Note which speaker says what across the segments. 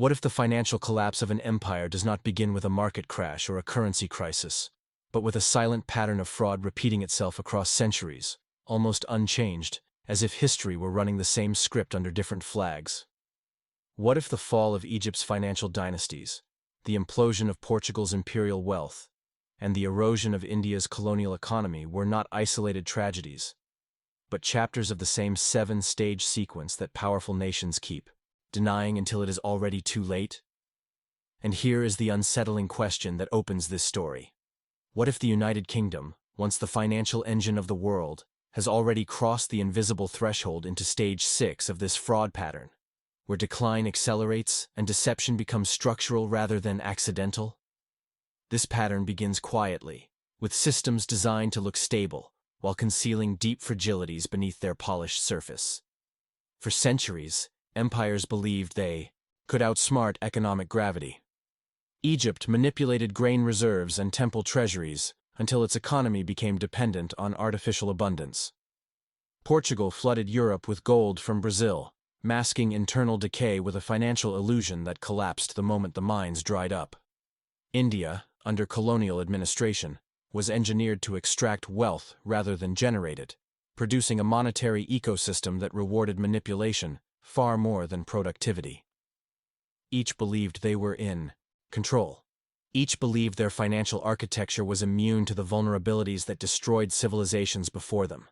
Speaker 1: What if the financial collapse of an empire does not begin with a market crash or a currency crisis, but with a silent pattern of fraud repeating itself across centuries, almost unchanged, as if history were running the same script under different flags? What if the fall of Egypt's financial dynasties, the implosion of Portugal's imperial wealth, and the erosion of India's colonial economy were not isolated tragedies, but chapters of the same seven-stage sequence that powerful nations keep, denying until it is already too late? And here is the unsettling question that opens this story. What if the United Kingdom, once the financial engine of the world, has already crossed the invisible threshold into stage 6 of this fraud pattern, where decline accelerates and deception becomes structural rather than accidental? This pattern begins quietly, with systems designed to look stable, while concealing deep fragilities beneath their polished surface. For centuries, empires believed they could outsmart economic gravity. Egypt manipulated grain reserves and temple treasuries until its economy became dependent on artificial abundance. Portugal flooded Europe with gold from Brazil, masking internal decay with a financial illusion that collapsed the moment the mines dried up. India, under colonial administration, was engineered to extract wealth rather than generate it, producing a monetary ecosystem that rewarded manipulation far more than productivity. Each believed they were in control. Each believed their financial architecture was immune to the vulnerabilities that destroyed civilizations before them.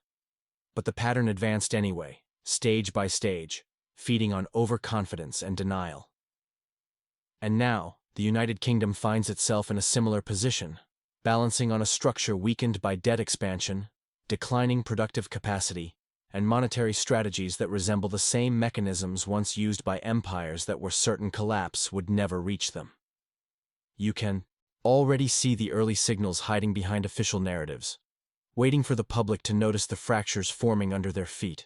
Speaker 1: But the pattern advanced anyway, stage by stage, feeding on overconfidence and denial. And now, the United Kingdom finds itself in a similar position, balancing on a structure weakened by debt expansion, declining productive capacity, and monetary strategies that resemble the same mechanisms once used by empires that were certain collapse would never reach them. You can already see the early signals hiding behind official narratives, waiting for the public to notice the fractures forming under their feet,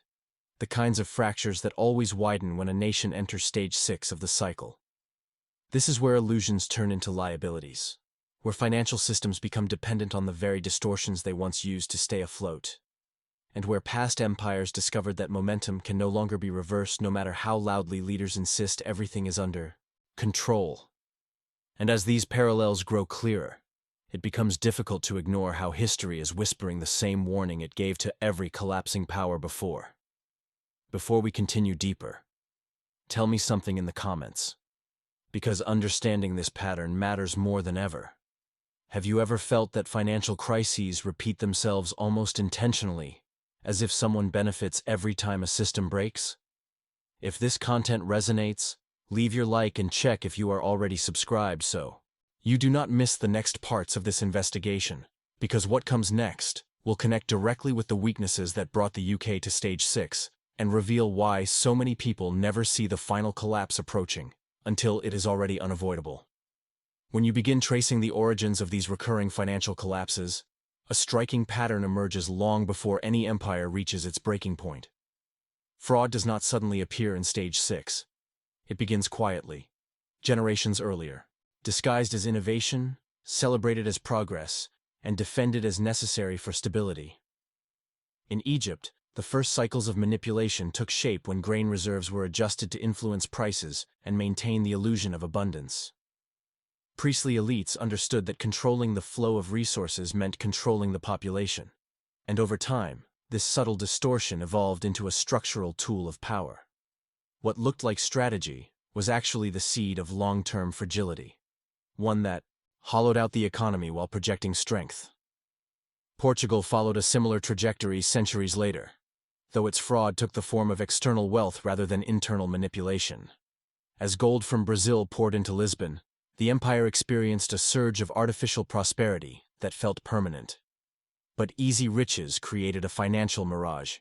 Speaker 1: the kinds of fractures that always widen when a nation enters stage 6 of the cycle. This is where illusions turn into liabilities, where financial systems become dependent on the very distortions they once used to stay afloat, and where past empires discovered that momentum can no longer be reversed no matter how loudly leaders insist everything is under control. And as these parallels grow clearer, it becomes difficult to ignore how history is whispering the same warning it gave to every collapsing power before. Before we continue deeper, tell me something in the comments, because understanding this pattern matters more than ever. Have you ever felt that financial crises repeat themselves almost intentionally, as if someone benefits every time a system breaks? If this content resonates, leave your like and check if you are already subscribed so you do not miss the next parts of this investigation, because what comes next will connect directly with the weaknesses that brought the UK to stage 6 and reveal why so many people never see the final collapse approaching until it is already unavoidable. When you begin tracing the origins of these recurring financial collapses, a striking pattern emerges long before any empire reaches its breaking point. Fraud does not suddenly appear in stage 6. It begins quietly, generations earlier, disguised as innovation, celebrated as progress, and defended as necessary for stability. In Egypt, the first cycles of manipulation took shape when grain reserves were adjusted to influence prices and maintain the illusion of abundance. Priestly elites understood that controlling the flow of resources meant controlling the population, and over time, this subtle distortion evolved into a structural tool of power. What looked like strategy was actually the seed of long-term fragility, one that hollowed out the economy while projecting strength. Portugal followed a similar trajectory centuries later, though its fraud took the form of external wealth rather than internal manipulation. As gold from Brazil poured into Lisbon, the empire experienced a surge of artificial prosperity that felt permanent. But easy riches created a financial mirage.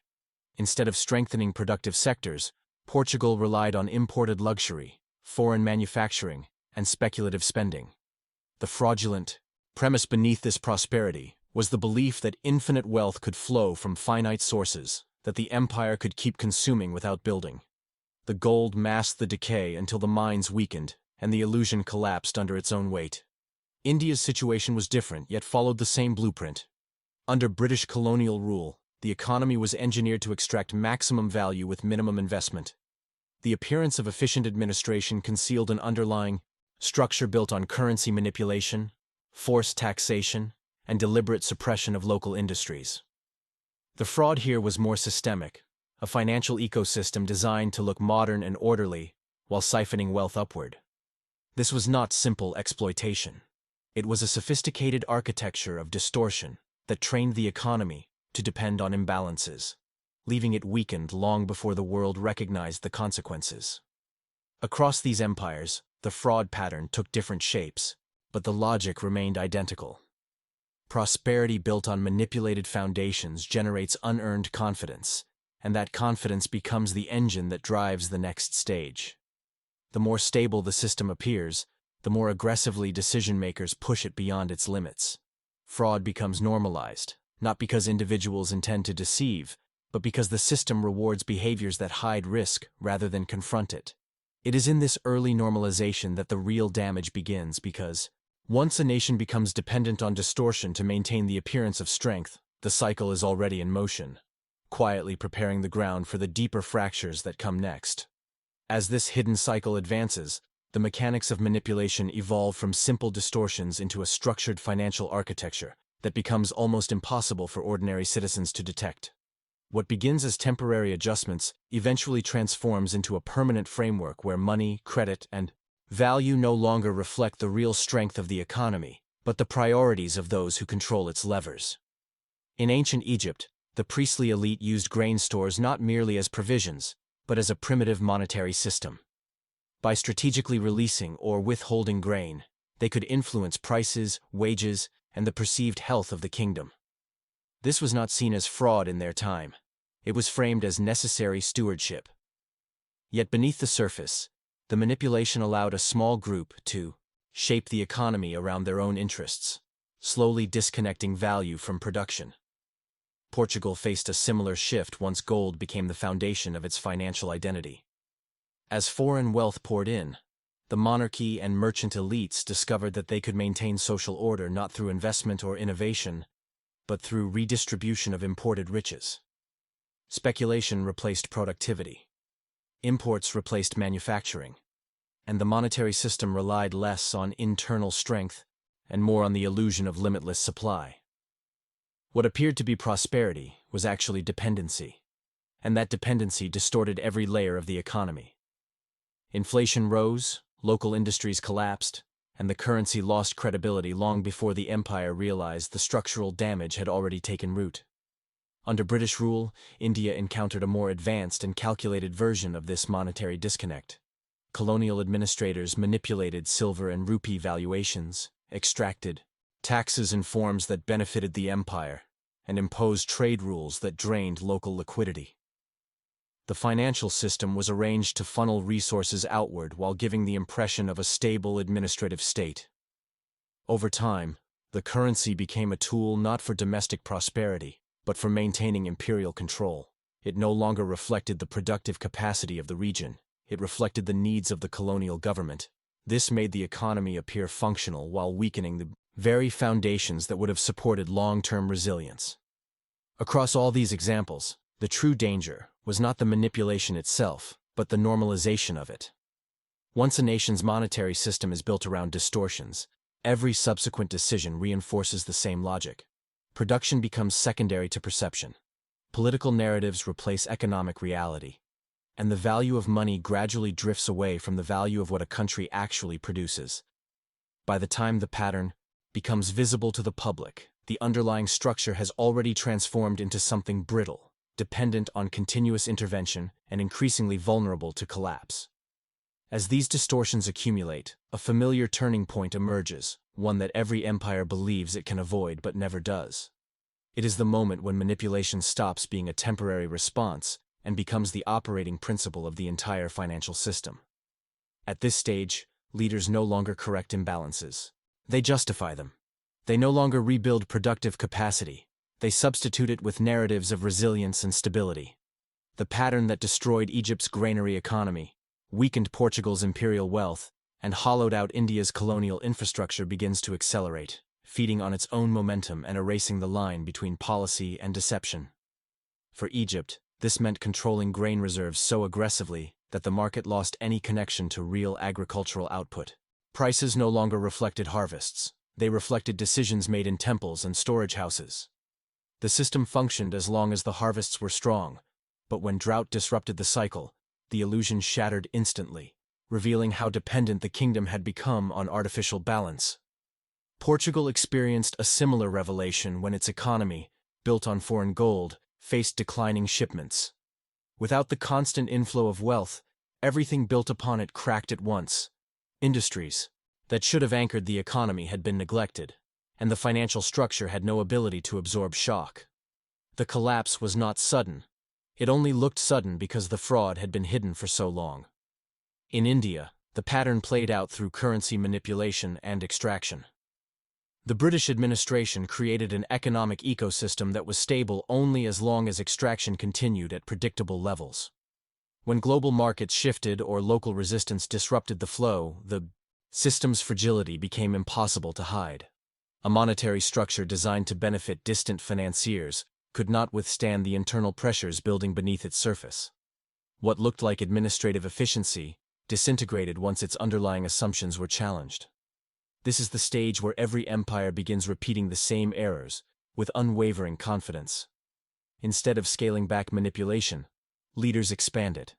Speaker 1: Instead of strengthening productive sectors, Portugal relied on imported luxury, foreign manufacturing, and speculative spending. The fraudulent premise beneath this prosperity was the belief that infinite wealth could flow from finite sources, that the empire could keep consuming without building. The gold masked the decay until the mines weakened, and the illusion collapsed under its own weight. India's situation was different, yet followed the same blueprint. Under British colonial rule, the economy was engineered to extract maximum value with minimum investment. The appearance of efficient administration concealed an underlying structure built on currency manipulation, forced taxation, and deliberate suppression of local industries. The fraud here was more systemic, a financial ecosystem designed to look modern and orderly while siphoning wealth upward. This was not simple exploitation. It was a sophisticated architecture of distortion that trained the economy to depend on imbalances, leaving it weakened long before the world recognized the consequences. Across these empires, the fraud pattern took different shapes, but the logic remained identical. Prosperity built on manipulated foundations generates unearned confidence, and that confidence becomes the engine that drives the next stage. The more stable the system appears, the more aggressively decision-makers push it beyond its limits. Fraud becomes normalized, not because individuals intend to deceive, but because the system rewards behaviors that hide risk rather than confront it. It is in this early normalization that the real damage begins because, once a nation becomes dependent on distortion to maintain the appearance of strength, the cycle is already in motion, quietly preparing the ground for the deeper fractures that come next. As this hidden cycle advances, the mechanics of manipulation evolve from simple distortions into a structured financial architecture that becomes almost impossible for ordinary citizens to detect. What begins as temporary adjustments eventually transforms into a permanent framework where money, credit, and value no longer reflect the real strength of the economy, but the priorities of those who control its levers. In ancient Egypt, the priestly elite used grain stores not merely as provisions, but as a primitive monetary system. By strategically releasing or withholding grain, they could influence prices, wages, and the perceived health of the kingdom. This was not seen as fraud in their time. It was framed as necessary stewardship. Yet beneath the surface, the manipulation allowed a small group to shape the economy around their own interests, slowly disconnecting value from production. Portugal faced a similar shift once gold became the foundation of its financial identity. As foreign wealth poured in, the monarchy and merchant elites discovered that they could maintain social order not through investment or innovation, but through redistribution of imported riches. Speculation replaced productivity. Imports replaced manufacturing, and the monetary system relied less on internal strength and more on the illusion of limitless supply. What appeared to be prosperity was actually dependency, and that dependency distorted every layer of the economy. Inflation rose, local industries collapsed, and the currency lost credibility long before the empire realized the structural damage had already taken root. Under British rule, India encountered a more advanced and calculated version of this monetary disconnect. Colonial administrators manipulated silver and rupee valuations, extracted taxes in forms that benefited the empire, and imposed trade rules that drained local liquidity. The financial system was arranged to funnel resources outward while giving the impression of a stable administrative state. Over time, the currency became a tool not for domestic prosperity, but for maintaining imperial control. It no longer reflected the productive capacity of the region. It reflected the needs of the colonial government. This made the economy appear functional while weakening the very foundations that would have supported long-term resilience. Across all these examples, the true danger was not the manipulation itself, but the normalization of it. Once a nation's monetary system is built around distortions, every subsequent decision reinforces the same logic. Production becomes secondary to perception. Political narratives replace economic reality, and the value of money gradually drifts away from the value of what a country actually produces. By the time the pattern becomes visible to the public, the underlying structure has already transformed into something brittle, dependent on continuous intervention and increasingly vulnerable to collapse. As these distortions accumulate, a familiar turning point emerges, one that every empire believes it can avoid but never does. It is the moment when manipulation stops being a temporary response and becomes the operating principle of the entire financial system. At this stage, leaders no longer correct imbalances. They justify them. They no longer rebuild productive capacity. They substitute it with narratives of resilience and stability. The pattern that destroyed Egypt's granary economy, weakened Portugal's imperial wealth, and hollowed out India's colonial infrastructure begins to accelerate, feeding on its own momentum and erasing the line between policy and deception. For Egypt, this meant controlling grain reserves so aggressively that the market lost any connection to real agricultural output. Prices no longer reflected harvests. They reflected decisions made in temples and storage houses. The system functioned as long as the harvests were strong, but when drought disrupted the cycle, the illusion shattered instantly, revealing how dependent the kingdom had become on artificial balance. Portugal experienced a similar revelation when its economy, built on foreign gold, faced declining shipments. Without the constant inflow of wealth, everything built upon it cracked at once. Industries that should have anchored the economy had been neglected, and the financial structure had no ability to absorb shock. The collapse was not sudden. It only looked sudden because the fraud had been hidden for so long. In India, the pattern played out through currency manipulation and extraction. The British administration created an economic ecosystem that was stable only as long as extraction continued at predictable levels. When global markets shifted or local resistance disrupted the flow, the system's fragility became impossible to hide. A monetary structure designed to benefit distant financiers could not withstand the internal pressures building beneath its surface. What looked like administrative efficiency disintegrated once its underlying assumptions were challenged. This is the stage where every empire begins repeating the same errors with unwavering confidence. Instead of scaling back manipulation, leaders expand it.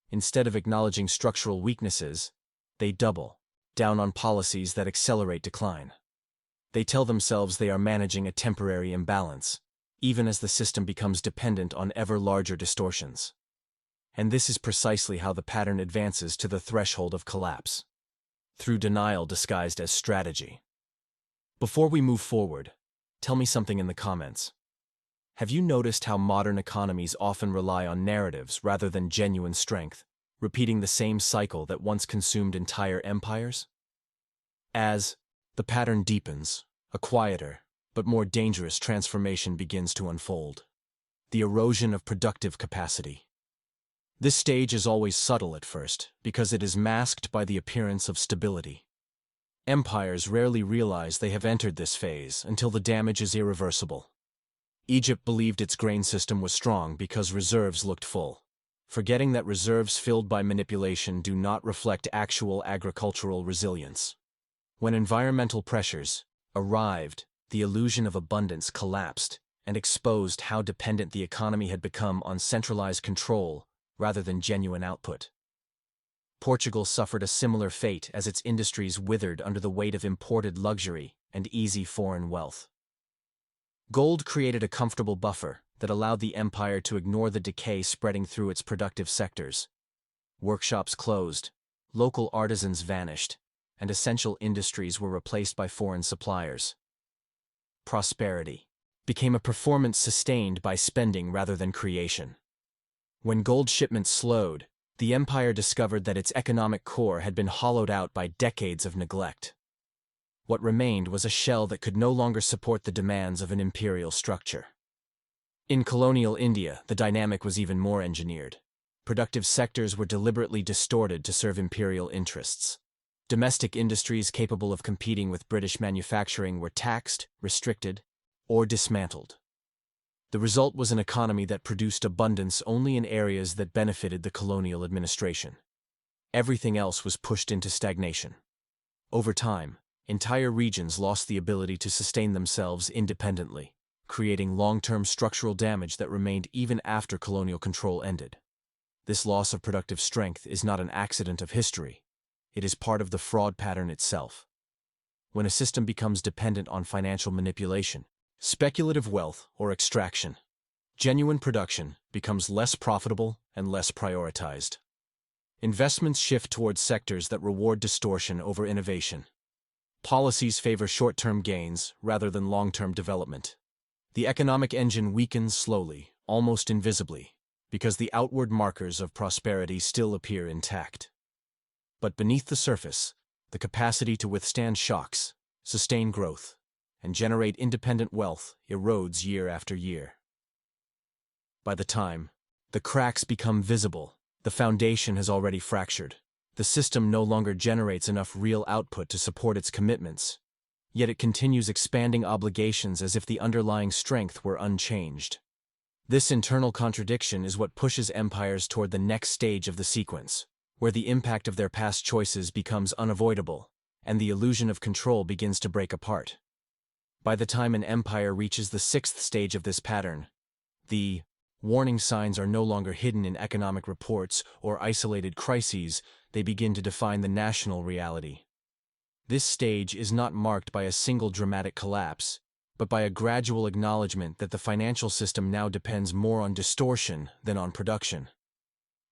Speaker 1: Instead of acknowledging structural weaknesses, they double down on policies that accelerate decline. They tell themselves they are managing a temporary imbalance, even as the system becomes dependent on ever larger distortions. And this is precisely how the pattern advances to the threshold of collapse, through denial disguised as strategy. Before we move forward, tell me something in the comments. Have you noticed how modern economies often rely on narratives rather than genuine strength, repeating the same cycle that once consumed entire empires? As the pattern deepens, a quieter, but more dangerous transformation begins to unfold. The erosion of productive capacity. This stage is always subtle at first, because it is masked by the appearance of stability. Empires rarely realize they have entered this phase until the damage is irreversible. Egypt believed its grain system was strong because reserves looked full, forgetting that reserves filled by manipulation do not reflect actual agricultural resilience. When environmental pressures arrived, the illusion of abundance collapsed and exposed how dependent the economy had become on centralized control rather than genuine output. Portugal suffered a similar fate as its industries withered under the weight of imported luxury and easy foreign wealth. Gold created a comfortable buffer that allowed the empire to ignore the decay spreading through its productive sectors. Workshops closed, local artisans vanished, and essential industries were replaced by foreign suppliers. Prosperity became a performance sustained by spending rather than creation. When gold shipments slowed, the empire discovered that its economic core had been hollowed out by decades of neglect. What remained was a shell that could no longer support the demands of an imperial structure. In colonial India, the dynamic was even more engineered. Productive sectors were deliberately distorted to serve imperial interests. Domestic industries capable of competing with British manufacturing were taxed, restricted, or dismantled. The result was an economy that produced abundance only in areas that benefited the colonial administration. Everything else was pushed into stagnation. Over time, entire regions lost the ability to sustain themselves independently, creating long-term structural damage that remained even after colonial control ended. This loss of productive strength is not an accident of history. It is part of the fraud pattern itself. When a system becomes dependent on financial manipulation, speculative wealth, or extraction, genuine production becomes less profitable and less prioritized. Investments shift towards sectors that reward distortion over innovation. Policies favor short-term gains rather than long-term development. The economic engine weakens slowly, almost invisibly, because the outward markers of prosperity still appear intact. But beneath the surface, the capacity to withstand shocks, sustain growth, and generate independent wealth erodes year after year. By the time the cracks become visible, the foundation has already fractured. The system no longer generates enough real output to support its commitments, yet it continues expanding obligations as if the underlying strength were unchanged. This internal contradiction is what pushes empires toward the next stage of the sequence, where the impact of their past choices becomes unavoidable, and the illusion of control begins to break apart. By the time an empire reaches the sixth stage of this pattern, the warning signs are no longer hidden in economic reports or isolated crises, they begin to define the national reality. This stage is not marked by a single dramatic collapse, but by a gradual acknowledgement that the financial system now depends more on distortion than on production.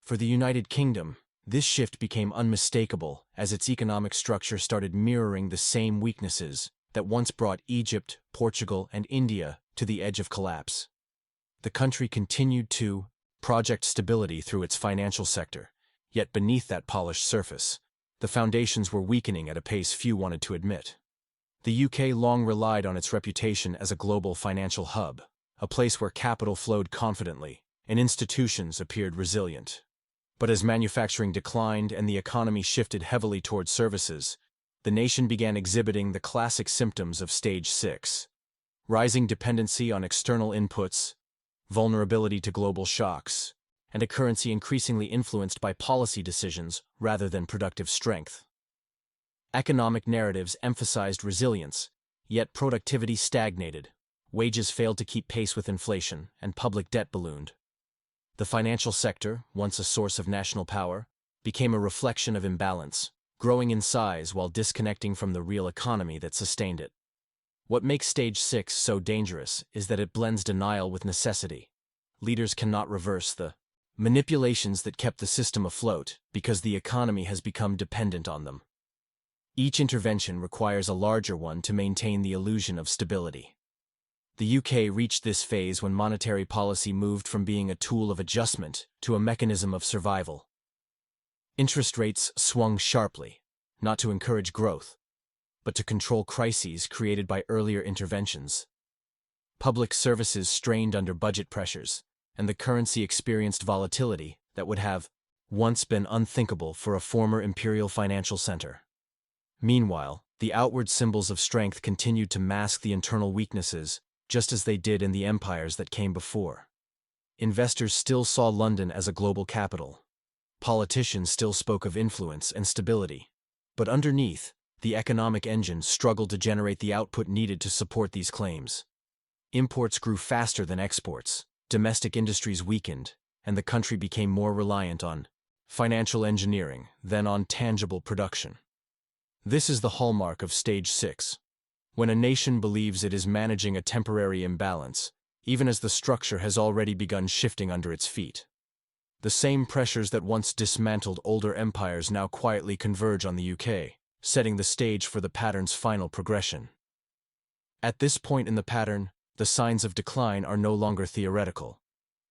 Speaker 1: For the United Kingdom, this shift became unmistakable as its economic structure started mirroring the same weaknesses that once brought Egypt, Portugal, and India to the edge of collapse. The country continued to project stability through its financial sector, yet beneath that polished surface, the foundations were weakening at a pace few wanted to admit. The UK long relied on its reputation as a global financial hub, a place where capital flowed confidently and institutions appeared resilient. But as manufacturing declined and the economy shifted heavily toward services, the nation began exhibiting the classic symptoms of Stage 6: rising dependency on external inputs, vulnerability to global shocks, and a currency increasingly influenced by policy decisions rather than productive strength. Economic narratives emphasized resilience, yet productivity stagnated, wages failed to keep pace with inflation, and public debt ballooned. The financial sector, once a source of national power, became a reflection of imbalance, growing in size while disconnecting from the real economy that sustained it. What makes Stage 6 so dangerous is that it blends denial with necessity. Leaders cannot reverse the manipulations that kept the system afloat because the economy has become dependent on them. Each intervention requires a larger one to maintain the illusion of stability. The UK reached this phase when monetary policy moved from being a tool of adjustment to a mechanism of survival. Interest rates swung sharply, not to encourage growth, but to control crises created by earlier interventions. Public services strained under budget pressures, and the currency experienced volatility that would have once been unthinkable for a former imperial financial center. Meanwhile, the outward symbols of strength continued to mask the internal weaknesses, just as they did in the empires that came before. Investors still saw London as a global capital. Politicians still spoke of influence and stability. But underneath, the economic engine struggled to generate the output needed to support these claims. Imports grew faster than exports, domestic industries weakened, and the country became more reliant on financial engineering than on tangible production. This is the hallmark of Stage 6. When a nation believes it is managing a temporary imbalance, even as the structure has already begun shifting under its feet. The same pressures that once dismantled older empires now quietly converge on the UK, setting the stage for the pattern's final progression. At this point in the pattern, the signs of decline are no longer theoretical.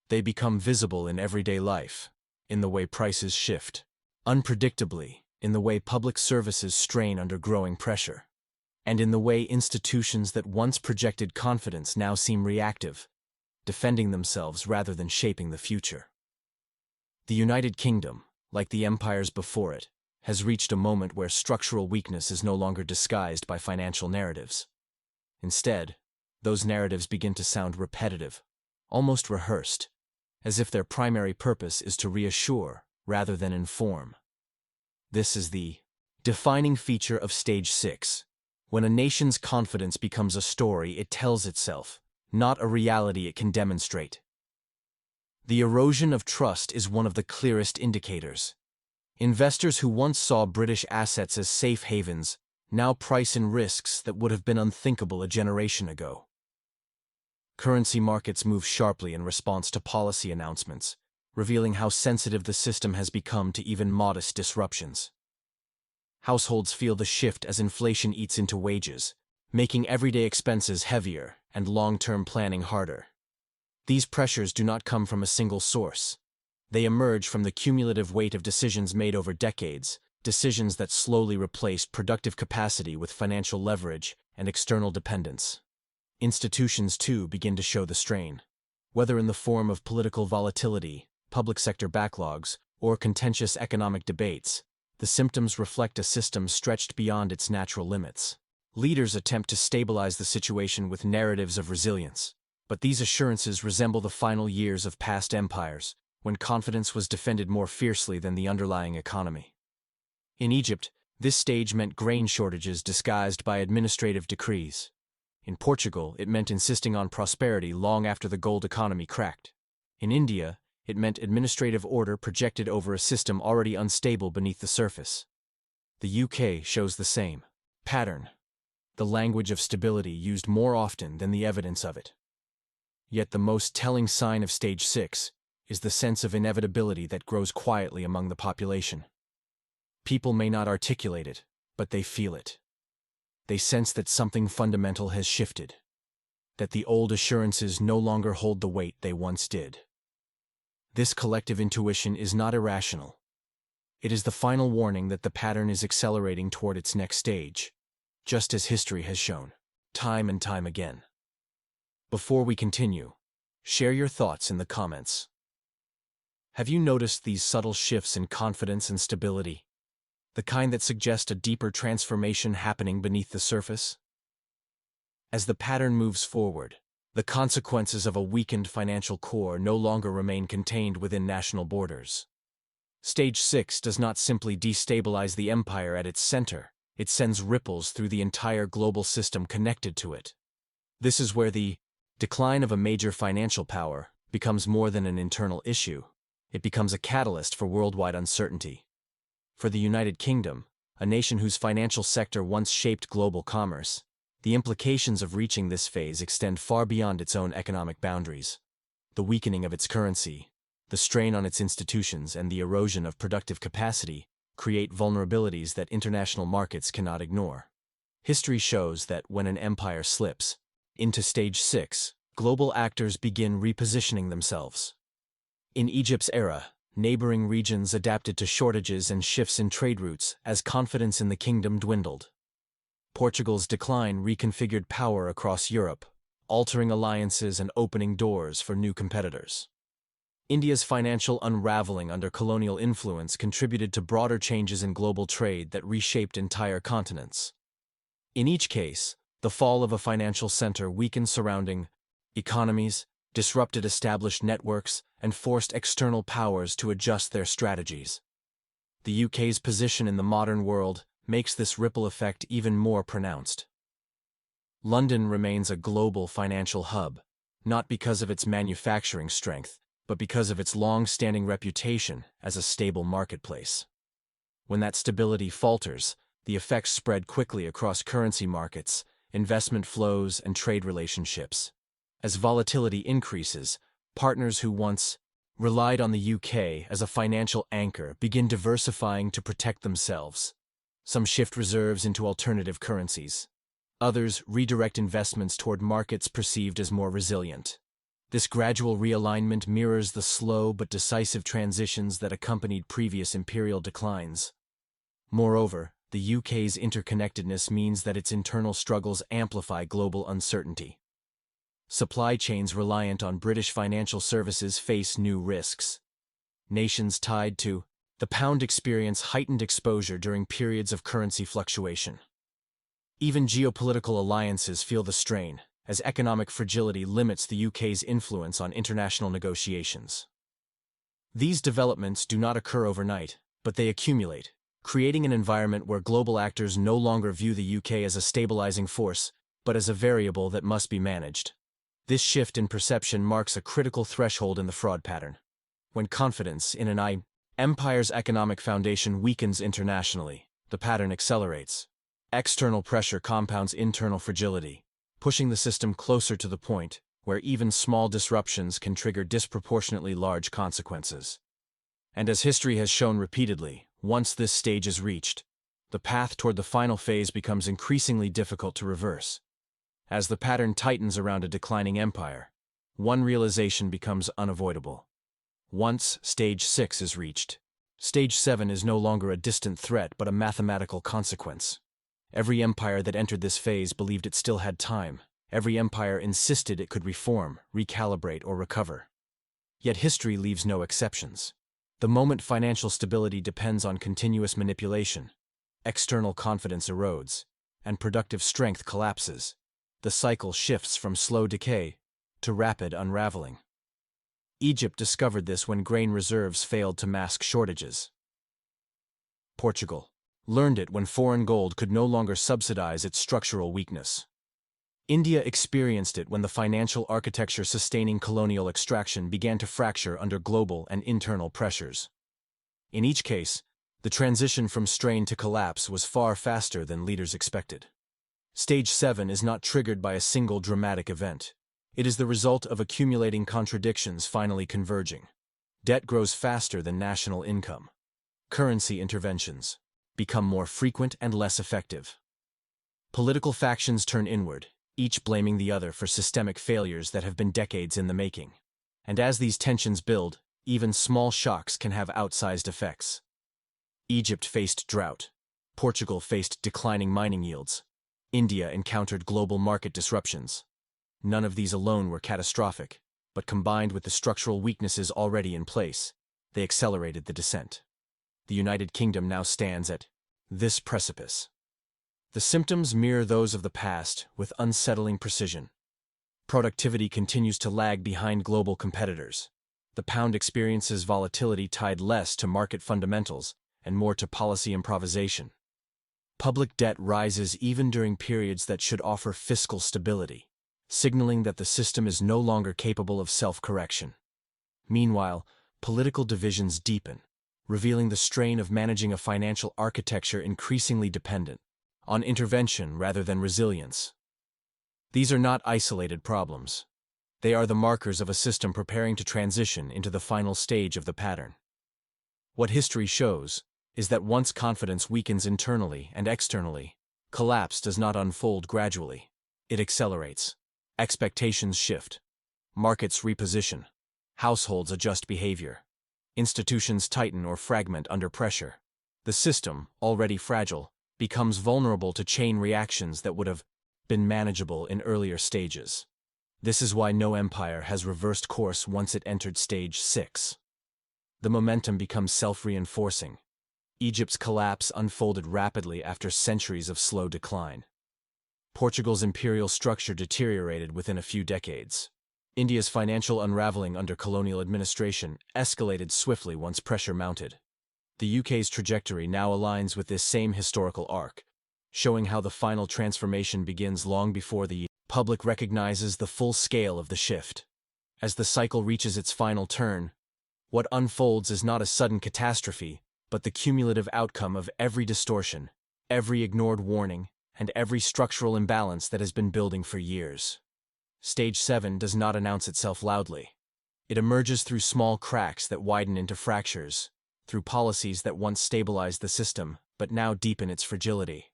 Speaker 1: They become visible in everyday life, in the way prices shift, unpredictably, in the way public services strain under growing pressure, and in the way institutions that once projected confidence now seem reactive, defending themselves rather than shaping the future. The United Kingdom, like the empires before it, has reached a moment where structural weakness is no longer disguised by financial narratives. Instead, those narratives begin to sound repetitive, almost rehearsed, as if their primary purpose is to reassure rather than inform. This is the defining feature of Stage 6. When a nation's confidence becomes a story it tells itself, not a reality it can demonstrate. The erosion of trust is one of the clearest indicators. Investors who once saw British assets as safe havens now price in risks that would have been unthinkable a generation ago. Currency markets move sharply in response to policy announcements, revealing how sensitive the system has become to even modest disruptions. Households feel the shift as inflation eats into wages, making everyday expenses heavier and long-term planning harder. These pressures do not come from a single source. They emerge from the cumulative weight of decisions made over decades, decisions that slowly replaced productive capacity with financial leverage and external dependence. Institutions, too, begin to show the strain, whether in the form of political volatility, public sector backlogs, or contentious economic debates. The symptoms reflect a system stretched beyond its natural limits. Leaders attempt to stabilize the situation with narratives of resilience, But these assurances resemble the final years of past empires, when confidence was defended more fiercely than the underlying economy. In Egypt, this stage meant grain shortages disguised by administrative decrees. In Portugal, it meant insisting on prosperity long after the gold economy cracked. In India, it meant administrative order projected over a system already unstable beneath the surface. The UK shows the same pattern, the language of stability used more often than the evidence of it. Yet the most telling sign of Stage 6 is the sense of inevitability that grows quietly among the population. People may not articulate it, but they feel it. They sense that something fundamental has shifted, that the old assurances no longer hold the weight they once did. This collective intuition is not irrational. It is the final warning that the pattern is accelerating toward its next stage, just as history has shown, time and time again. Before we continue, share your thoughts in the comments. Have you noticed these subtle shifts in confidence and stability? The kind that suggest a deeper transformation happening beneath the surface? As the pattern moves forward, the consequences of a weakened financial core no longer remain contained within national borders. Stage 6 does not simply destabilize the empire at its center, it sends ripples through the entire global system connected to it. This is where the decline of a major financial power becomes more than an internal issue. It becomes a catalyst for worldwide uncertainty. For the United Kingdom, a nation whose financial sector once shaped global commerce, the implications of reaching this phase extend far beyond its own economic boundaries. The weakening of its currency, the strain on its institutions, and the erosion of productive capacity create vulnerabilities that international markets cannot ignore. History shows that when an empire slips into Stage 6, global actors begin repositioning themselves. In Egypt's era, neighboring regions adapted to shortages and shifts in trade routes as confidence in the kingdom dwindled. Portugal's decline reconfigured power across Europe, altering alliances and opening doors for new competitors. India's financial unraveling under colonial influence contributed to broader changes in global trade that reshaped entire continents. In each case, the fall of a financial center weakened surrounding economies, disrupted established networks, and forced external powers to adjust their strategies. The UK's position in the modern world makes this ripple effect even more pronounced. London remains a global financial hub, not because of its manufacturing strength, but because of its long-standing reputation as a stable marketplace. When that stability falters, the effects spread quickly across currency markets, investment flows, and trade relationships. As volatility increases, partners who once relied on the UK as a financial anchor begin diversifying to protect themselves. Some shift reserves into alternative currencies. Others redirect investments toward markets perceived as more resilient. This gradual realignment mirrors the slow but decisive transitions that accompanied previous imperial declines. Moreover, the UK's interconnectedness means that its internal struggles amplify global uncertainty. Supply chains reliant on British financial services face new risks. Nations tied to the pound experience heightened exposure during periods of currency fluctuation. Even geopolitical alliances feel the strain, as economic fragility limits the UK's influence on international negotiations. These developments do not occur overnight, but they accumulate, creating an environment where global actors no longer view the UK as a stabilizing force, but as a variable that must be managed. This shift in perception marks a critical threshold in the fraud pattern. When confidence in an empire's economic foundation weakens internationally, the pattern accelerates. External pressure compounds internal fragility, pushing the system closer to the point where even small disruptions can trigger disproportionately large consequences. And as history has shown repeatedly, once this stage is reached, the path toward the final phase becomes increasingly difficult to reverse. As the pattern tightens around a declining empire, one realization becomes unavoidable. Once Stage 6 is reached, Stage 7 is no longer a distant threat but a mathematical consequence. Every empire that entered this phase believed it still had time. Every empire insisted it could reform, recalibrate, or recover. Yet history leaves no exceptions. The moment financial stability depends on continuous manipulation, external confidence erodes, and productive strength collapses, the cycle shifts from slow decay to rapid unraveling. Egypt discovered this when grain reserves failed to mask shortages. Portugal learned it when foreign gold could no longer subsidize its structural weakness. India experienced it when the financial architecture sustaining colonial extraction began to fracture under global and internal pressures. In each case, the transition from strain to collapse was far faster than leaders expected. Stage 7 is not triggered by a single dramatic event. It is the result of accumulating contradictions finally converging. Debt grows faster than national income. Currency interventions become more frequent and less effective. Political factions turn inward, each blaming the other for systemic failures that have been decades in the making. And as these tensions build, even small shocks can have outsized effects. Egypt faced drought. Portugal faced declining mining yields. India encountered global market disruptions. None of these alone were catastrophic, but combined with the structural weaknesses already in place, they accelerated the descent. The United Kingdom now stands at this precipice. The symptoms mirror those of the past with unsettling precision. Productivity continues to lag behind global competitors. The pound experiences volatility tied less to market fundamentals and more to policy improvisation. Public debt rises even during periods that should offer fiscal stability, signaling that the system is no longer capable of self-correction. Meanwhile, political divisions deepen, revealing the strain of managing a financial architecture increasingly dependent on intervention rather than resilience. These are not isolated problems. They are the markers of a system preparing to transition into the final stage of the pattern. What history shows is that once confidence weakens internally and externally, collapse does not unfold gradually. It accelerates. Expectations shift. Markets reposition. Households adjust behavior. Institutions tighten or fragment under pressure. The system, already fragile, becomes vulnerable to chain reactions that would have been manageable in earlier stages. This is why no empire has reversed course once it entered stage 6. The momentum becomes self-reinforcing. Egypt's collapse unfolded rapidly after centuries of slow decline. Portugal's imperial structure deteriorated within a few decades. India's financial unraveling under colonial administration escalated swiftly once pressure mounted. The UK's trajectory now aligns with this same historical arc, showing how the final transformation begins long before the public recognizes the full scale of the shift. As the cycle reaches its final turn, what unfolds is not a sudden catastrophe, but the cumulative outcome of every distortion, every ignored warning, and every structural imbalance that has been building for years. Stage 7 does not announce itself loudly. It emerges through small cracks that widen into fractures, through policies that once stabilized the system but now deepen its fragility,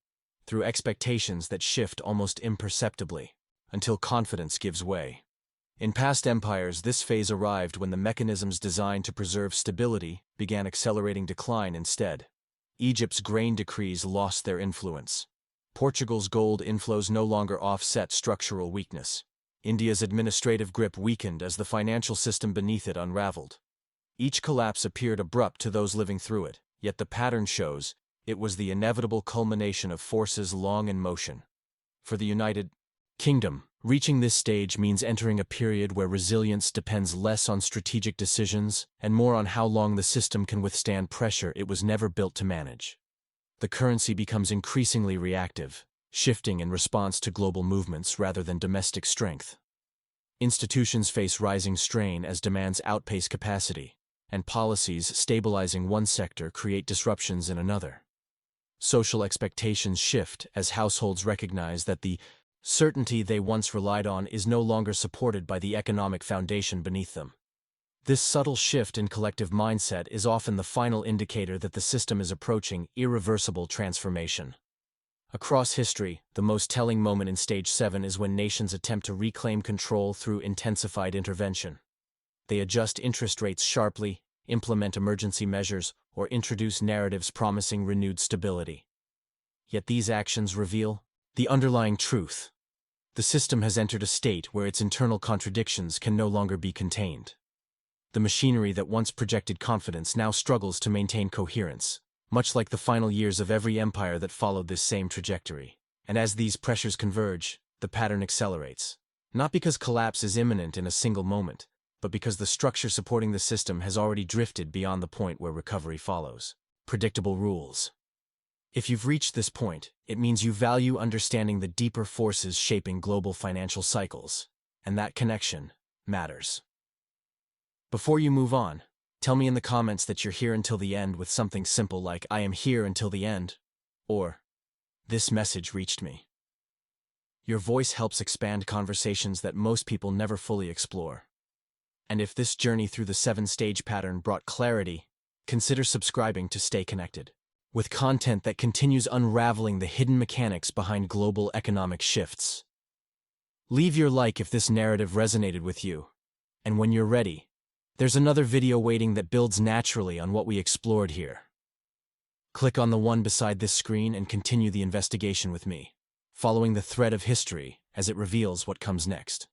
Speaker 1: through expectations that shift almost imperceptibly, until confidence gives way. In past empires, this phase arrived when the mechanisms designed to preserve stability began accelerating decline instead. Egypt's grain decrees lost their influence. Portugal's gold inflows no longer offset structural weakness. India's administrative grip weakened as the financial system beneath it unraveled. Each collapse appeared abrupt to those living through it, yet the pattern shows it was the inevitable culmination of forces long in motion. For the United Kingdom, reaching this stage means entering a period where resilience depends less on strategic decisions and more on how long the system can withstand pressure it was never built to manage. The currency becomes increasingly reactive, shifting in response to global movements rather than domestic strength. Institutions face rising strain as demands outpace capacity, and policies stabilizing one sector create disruptions in another. Social expectations shift as households recognize that the certainty they once relied on is no longer supported by the economic foundation beneath them. This subtle shift in collective mindset is often the final indicator that the system is approaching irreversible transformation. Across history, the most telling moment in Stage 7 is when nations attempt to reclaim control through intensified intervention. They adjust interest rates sharply, implement emergency measures, or introduce narratives promising renewed stability. Yet these actions reveal the underlying truth. The system has entered a state where its internal contradictions can no longer be contained. The machinery that once projected confidence now struggles to maintain coherence, much like the final years of every empire that followed this same trajectory. And as these pressures converge, the pattern accelerates. Not because collapse is imminent in a single moment, but because the structure supporting the system has already drifted beyond the point where recovery follows. Predictable rules. If you've reached this point, it means you value understanding the deeper forces shaping global financial cycles, and that connection matters. Before you move on, tell me in the comments that you're here until the end with something simple like "I am here until the end," or "This message reached me." Your voice helps expand conversations that most people never fully explore. And if this journey through the 7-stage pattern brought clarity, consider subscribing to stay connected with content that continues unraveling the hidden mechanics behind global economic shifts. Leave your like if this narrative resonated with you. And when you're ready, there's another video waiting that builds naturally on what we explored here. Click on the one beside this screen and continue the investigation with me, following the thread of history as it reveals what comes next.